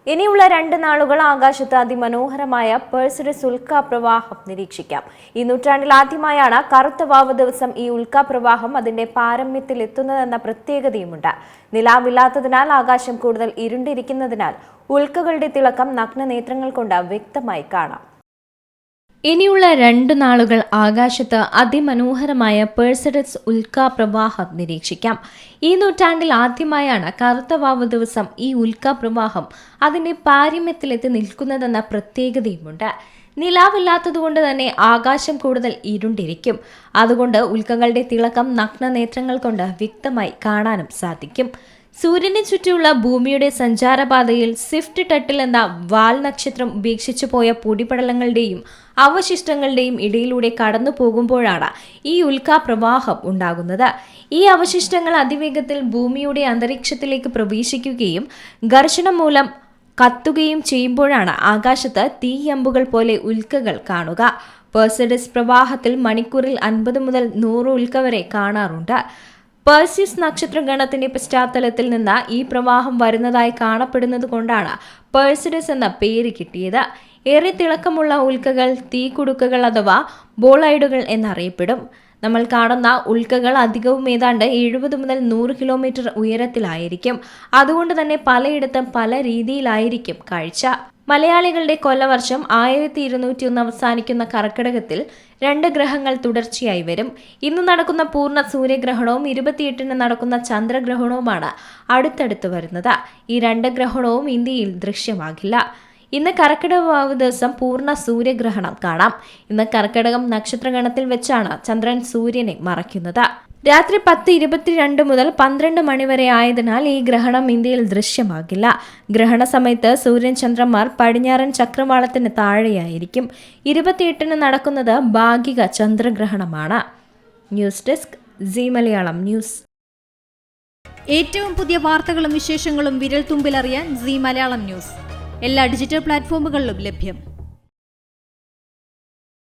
ഇനിയുള്ള 2 നാളുകൾ ആകാശത്ത് അതിമനോഹരമായ പെർസിഡസ് ഉൽക്കാപ്രവാഹം നിരീക്ഷിക്കാം. ഈ നൂറ്റാണ്ടിൽ ആദ്യമായാണ് കറുത്ത വാവ് ദിവസം ഈ ഉൽക്കാപ്രവാഹം അതിന്റെ പാരമ്യത്തിൽ എത്തുന്നതെന്ന പ്രത്യേകതയുമുണ്ട്. നിലാവില്ലാത്തതിനാൽ ആകാശം കൂടുതൽ ഇരുണ്ടിരിക്കുന്നതിനാൽ ഉൽക്കകളുടെ തിളക്കം നഗ്നനേത്രങ്ങൾ കൊണ്ട് വ്യക്തമായി കാണാം. ഇനിയുള്ള 2 നാളുകൾ ആകാശത്ത് അതിമനോഹരമായ പെർസിഡസ് ഉൽക്കാപ്രവാഹം നിരീക്ഷിക്കാം. ഈ നൂറ്റാണ്ടിൽ ആദ്യമായാണ് കറുത്ത വാവ് ദിവസം ഈ ഉൽക്കാപ്രവാഹം അതിന്റെ പാരമ്യത്തിലെത്തി നിൽക്കുന്നതെന്ന പ്രത്യേകതയുമുണ്ട്. നിലാവില്ലാത്തതുകൊണ്ട് തന്നെ ആകാശം കൂടുതൽ ഇരുണ്ടിരിക്കും. അതുകൊണ്ട് ഉൽക്കകളുടെ തിളക്കം നഗ്നനേത്രങ്ങൾ കൊണ്ട് വ്യക്തമായി കാണാനും സാധിക്കും. സൂര്യനെ ചുറ്റിയുള്ള ഭൂമിയുടെ സഞ്ചാരപാതയിൽ സ്വിഫ്റ്റ് ടട്ടിൽ എന്ന വാൽ നക്ഷത്രം ഉപേക്ഷിച്ചു പോയ പൊടിപടലങ്ങളുടെയും അവശിഷ്ടങ്ങളുടെയും ഇടയിലൂടെ കടന്നു പോകുമ്പോഴാണ് ഈ ഉൽക്കാപ്രവാഹം ഉണ്ടാകുന്നത്. ഈ അവശിഷ്ടങ്ങൾ അതിവേഗത്തിൽ ഭൂമിയുടെ അന്തരീക്ഷത്തിലേക്ക് പ്രവേശിക്കുകയും ഘർഷണം മൂലം കത്തുകയും ചെയ്യുമ്പോഴാണ് ആകാശത്ത് തീയമ്പുകൾ പോലെ ഉൽക്കകൾ കാണുക. പെർസിഡസ് പ്രവാഹത്തിൽ മണിക്കൂറിൽ 50 മുതൽ 100 ഉൽക്ക വരെ കാണാറുണ്ട്. പെർസിയസ് നക്ഷത്രഗണത്തിന്റെ പശ്ചാത്തലത്തിൽ നിന്ന് ഈ പ്രവാഹം വരുന്നതായി കാണപ്പെടുന്നത് കൊണ്ടാണ് പെർസിഡസ് എന്ന പേര് കിട്ടിയത്. ഏറെ തിളക്കമുള്ള ഉൽക്കകൾ തീക്കുടുക്കകൾ അഥവാ ബോളൈഡുകൾ എന്നറിയപ്പെടും. നമ്മൾ കാണുന്ന ഉൽക്കകൾ അധികവും ഏതാണ്ട് 70 മുതൽ 100 കിലോമീറ്റർ ഉയരത്തിലായിരിക്കും. അതുകൊണ്ട് തന്നെ പലയിടത്തും പല രീതിയിലായിരിക്കും കാഴ്ച. മലയാളികളുടെ കൊല്ലവർഷം 1201 അവസാനിക്കുന്ന കർക്കിടകത്തിൽ 2 ഗ്രഹങ്ങൾ തുടർച്ചയായി വരും. ഇന്ന് നടക്കുന്ന പൂർണ്ണ സൂര്യഗ്രഹണവും 28-ന് നടക്കുന്ന ചന്ദ്രഗ്രഹണവുമാണ് അടുത്തടുത്ത് വരുന്നത്. ഈ 2 ഗ്രഹണവും ഇന്ത്യയിൽ ദൃശ്യമാകില്ല. ഇന്ന് കർക്കിടക വാവ് ദിവസം പൂർണ്ണ സൂര്യഗ്രഹണം കാണാം. ഇന്ന് കർക്കിടകം നക്ഷത്രഗണത്തിൽ വെച്ചാണ് ചന്ദ്രൻ സൂര്യനെ മറയ്ക്കുന്നത്. രാത്രി 10:22 മുതൽ 12 മണി വരെ ആയതിനാൽ ഈ ഗ്രഹണം ഇന്ത്യയിൽ ദൃശ്യമാകില്ല. ഗ്രഹണ സമയത്ത് സൂര്യൻ ചന്ദ്രന്മാർ പടിഞ്ഞാറൻ ചക്രവാളത്തിന് താഴെയായിരിക്കും. 28-ന് നടക്കുന്നത് ഭാഗിക ചന്ദ്രഗ്രഹണമാണ്. News desk Zee Malayalam news. ഏറ്റവും പുതിയ വാർത്തകളും വിശേഷങ്ങളും വിരൽ തുമ്പിലറിയാൻ സീ മലയാളം ന്യൂസ് എല്ലാ ഡിജിറ്റൽ പ്ലാറ്റ്ഫോമുകളിലും ലഭ്യം.